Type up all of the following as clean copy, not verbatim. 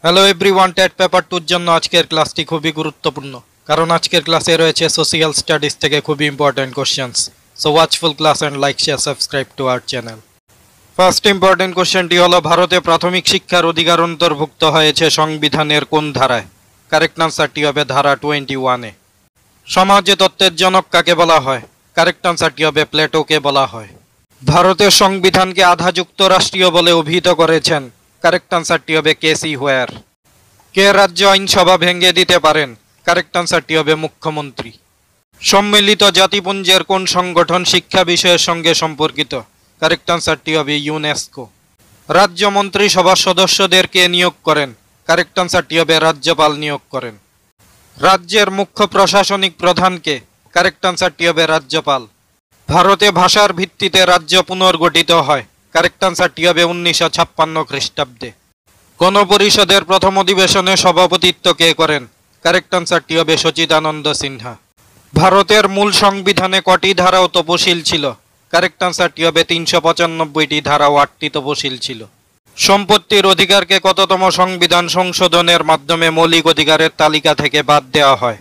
Hello everyone, TET paper 2 জন্য আজকের ক্লাসটি খুবই গুরুত্বপূর্ণ, কারণ আজকের ক্লাসে রয়েছে সোশিয়াল স্টাডিজ থেকে খুবই important questions. So watch full class and like share subscribe to our channel. First important কোশ্চেনটি হলো, ভারতে প্রাথমিক শিক্ষার অধিকার অন্তর্ভুক্ত হয়েছে সংবিধানের কোন ধারায়? কারেক্ট আনসারটি হবে ধারা 21-এ। সমাজে তত্ত্বের জনক কাকে বলা হয়? কারেক্ট আনসারটি হবে প্লেটোকে বলা হয়। ভারতের সংবিধানকে আধা যুক্তরাষ্ট্রীয় বলে অভিহিত করেছেন? কারেক্ট আনসারটি হবে কেসি হোয়ার। কে রাজ্য আইনসভা ভেঙে দিতে পারেন? কারেক্ট আনসারটি হবে মুখ্যমন্ত্রী। সম্মিলিত জাতিপুঞ্জের কোন সংগঠন শিক্ষা বিষয়ের সঙ্গে সম্পর্কিত? কারেক্ট আনসারটি হবে ইউনেস্কো। রাজ্য মন্ত্রিসভার সদস্যদেরকে নিয়োগ করেন? কারেক্ট আনসারটি হবে রাজ্যপাল নিয়োগ করেন। রাজ্যের মুখ্য প্রশাসনিক প্রধানকে? কারেক্ট আনসারটি হবে রাজ্যপাল। ভারতে ভাষার ভিত্তিতে রাজ্য পুনর্গঠিত হয়? কারেক্ট আনসারটি হবে 1956 খ্রিস্টাব্দে। গণপরিষদের প্রথম অধিবেশনে সভাপতিত্ব কে করেন? কারেক্ট আনসারটি হবে সচিদানন্দ সিনহা। ভারতের মূল সংবিধানে কটি ধারা ও তপশিল ছিল? কারেক্ট আনসারটি হবে 395টি ধারা ও 8টি তপশিল ছিল। সম্পত্তির অধিকারকে কততম সংবিধান সংশোধনের মাধ্যমে মৌলিক অধিকারের তালিকা থেকে বাদ দেওয়া হয়?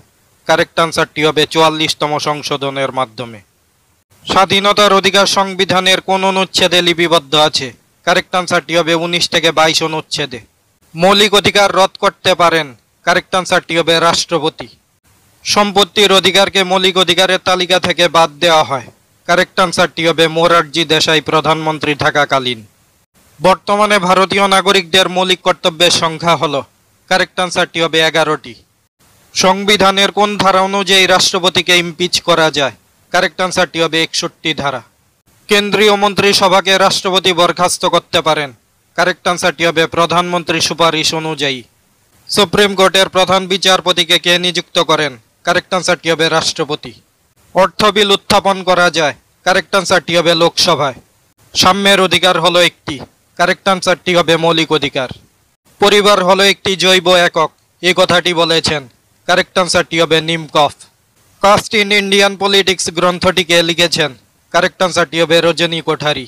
কারেক্ট আনসারটি হবে 44তম সংশোধনের মাধ্যমে। স্বাধীনতার অধিকার সংবিধানের কোন অনুচ্ছেদে লিপিবদ্ধ আছে? কারেক্ট আনসারটি হবে 19 থেকে 22 অনুচ্ছেদে। মৌলিক অধিকার রদ করতে পারেন? কারেক্ট আনসারটি হবে রাষ্ট্রপতি। সম্পত্তির অধিকারকে মৌলিক অধিকারের তালিকা থেকে বাদ দেওয়া হয়? কারেক্ট আনসারটি হবে মোরারজি দেশাই প্রধানমন্ত্রী থাকাকালীন। বর্তমানে ভারতীয় নাগরিকদের মৌলিক কর্তব্যের সংখ্যা হল? কারেক্ট আনসারটি হবে 11টি। সংবিধানের কোন ধারা অনুযায়ী রাষ্ট্রপতিকে ইমপিচ করা যায়? কারেক্ট আনসারটি হবে 61 ধারা। কেন্দ্রীয় মন্ত্রিসভাকে রাষ্ট্রপতি বরখাস্ত করতে পারেন? কারেক্ট আনসারটি হবে প্রধানমন্ত্রী সুপারিশ অনুযায়ী। সুপ্রিম কোর্টের প্রধান বিচারপতিকে কে নিযুক্ত করেন? কারেক্ট আনসারটি হবে রাষ্ট্রপতি। অর্থ বিল উত্থাপন করা যায়? কারেক্ট আনসারটি হবে লোকসভায়। সাম্যের অধিকার হলো একটি? কারেক্ট আনসারটি হবে মৌলিক অধিকার। পরিবার হলো একটি জৈব একক, এই কথাটি বলেছেন? কারেক্ট আনসারটি হবে নিমকফ। কাস্ট ইন ইন্ডিয়ান পলিটিক্স গ্রন্থটি কে লিখেছেন? কারেক্ট আনসারটি হবে রজনী কোঠারি।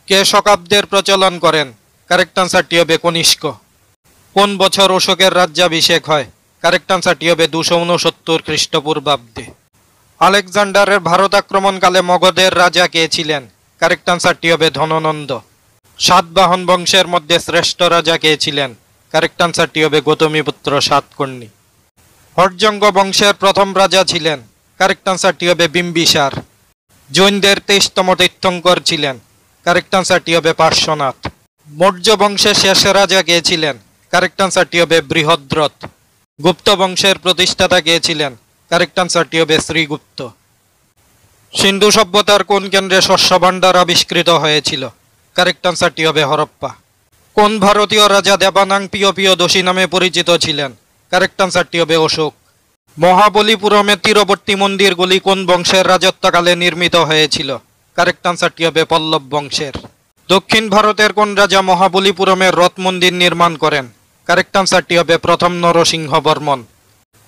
কে শকাব্দের প্রচলন করেন? কারেক্ট আনসারটি হবে কনিষ্ক। কোন বছর অশোকের রাজ্যাভিষেক হয়? কারেক্ট আনসারটি হবে 269 খ্রিস্টপূর্বাব্দে। আলেকজান্ডারের ভারত আক্রমণকালে মগধের রাজা কে ছিলেন? কারেক্ট আনসারটি হবে ধননন্দ। সাতবাহন বংশের মধ্যে শ্রেষ্ঠ রাজা কে ছিলেন? কারেক্ট আনসারটি হবে গৌতমীপুত্র সাতকর্ণী। হর্যঙ্গ বংশের প্রথম রাজা ছিলেন? কারেক্ট আনসারটি হবে বিম্বিসার। জৈনদের 23তম তীর্থঙ্কর ছিলেন? কারেক্ট আনসারটি হবে পার্শ্বনাথ। মৌর্য বংশের শেষ রাজা কে ছিলেন? কারেক্ট আনসারটি হবে বৃহদ্রথ। গুপ্ত বংশের প্রতিষ্ঠাতা কে ছিলেন? কারেক্ট আনসারটি হবে শ্রীগুপ্ত। সিন্ধু সভ্যতার কোন কেন্দ্রে শস্য ভাণ্ডার আবিষ্কৃত হয়েছিল? কারেক্ট আনসারটি হবে হরপ্পা। কোন ভারতীয় রাজা দেবানাং পিয়পিয়দোষী নামে পরিচিত ছিলেন? কারেক্ট আনসারটি হবে অশোক। মহাবলীপুরমের তীরবর্তী মন্দিরগুলি কোন বংশের রাজত্বকালে নির্মিত হয়েছিল? কারেক্ট আনসারটি হবে পল্লব বংশের। দক্ষিণ ভারতের কোন রাজা মহাবলীপুরমের রথ মন্দির নির্মাণ করেন? কারেক্ট আনসারটি হবে প্রথম নরসিংহ বর্মন।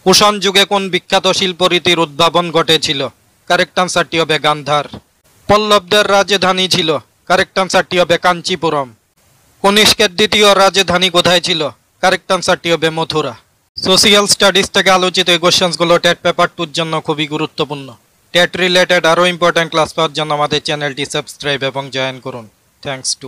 কুষাণ যুগে কোন বিখ্যাত শিল্পরীতির উদ্ভাবন ঘটেছিল? কারেক্ট আনসারটি হবে গান্ধার। পল্লবদের রাজধানী ছিল? কারেক্ট আনসারটি হবে কাঞ্চিপুরম। কনিষ্কের দ্বিতীয় রাজধানী কোথায় ছিল? কারেক্ট আনসারটি হবে মথুরা। সোশিয়াল স্টাডিজ থেকে আলোচিত এই কোশ্চেন্সগুলো টেট পেপার 2 জন্য খুবই গুরুত্বপূর্ণ। টেট রিলেটেড আরও ইম্পর্টেন্ট ক্লাস পাওয়ার জন্য আমাদের চ্যানেলটি সাবস্ক্রাইব এবং জয়েন করুন। Thanks to